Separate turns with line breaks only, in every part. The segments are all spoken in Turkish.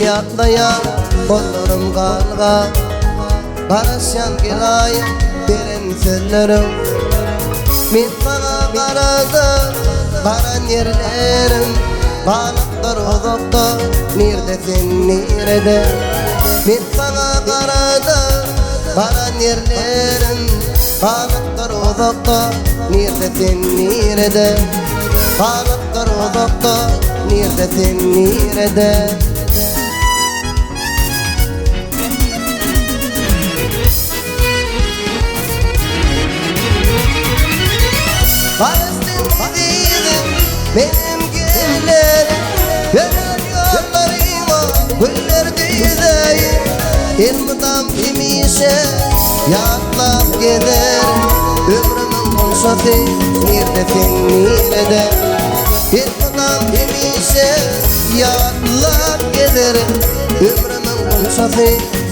yatlayan kollarım karga. Karasyan gilayım derin sözlerim. Min sana karadım karan yerlerim. Balıklar uzakta neredesin nerede? Min sana karadım karan yerlerim. Balıklar uzakta neredesin nerede? Balıklar uzakta neredesin nerede? Palestin'deydim benim güllerim. Gönül yollarıma güller düzeyim. İlmidam imişe yatlap giderim. Ömrümün konuşatı neredesin nerede? İlmidam imişe yatlap giderim. Ömrümün konuşatı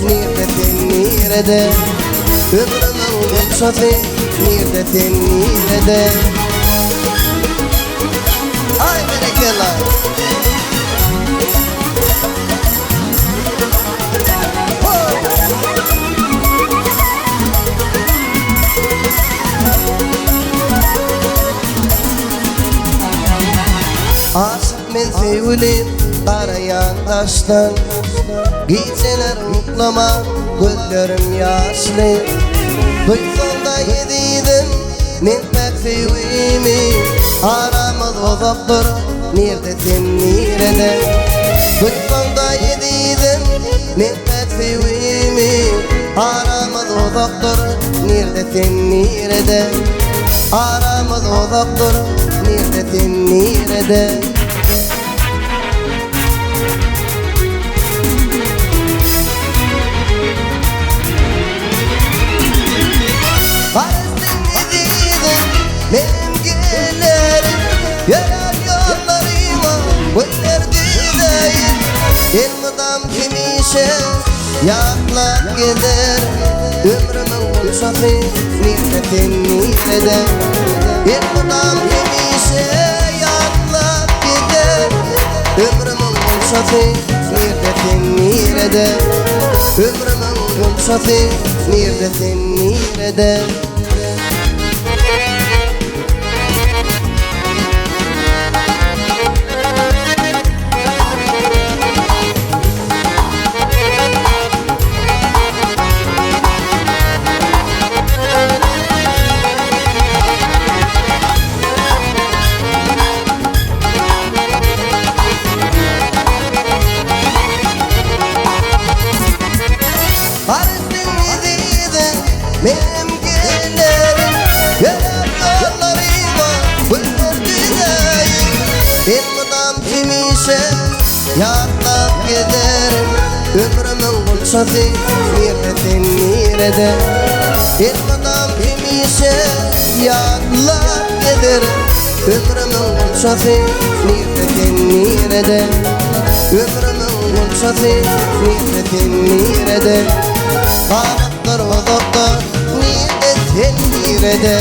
neredesin nerede? Ömrümün konuşatı neredesin nerede? Ay melekler. Aşık men sevgilim karayan taştan. Geceler uyuklamam gözlerim yaşlı. Duysanda yediydim men pek sevgimi. Aramız uzaktır neredesin nerede? Duysanda yediydim men pek sevgimi. Aramız uzaktır neredesin nerede? Aramız uzaktır neredesin nerede? Palestin'deydim benim güllerim. Yörer yollarıma güller düzeyim. İlmidam kimişe yatlap giderim. Ömrümün konuşatı neredesin nerede? İlmidam kimişe yatlap giderim. Ömrümün konuşatı neredesin nerede? Ömrümün konuşatı neredesin nerede? Palestin'deydim benim güllerim. Yörer yollarıma güller düzeyim. İlmidam kimişe yatlap giderim. Ömrümün konuşatı neredesin nerede? İlmidam kimişe yatlap giderim. Ömrümün konuşatı neredesin nerede? Ömrümün konuşatı neredesin nerede? Balıklar uzakta neredesin nerede?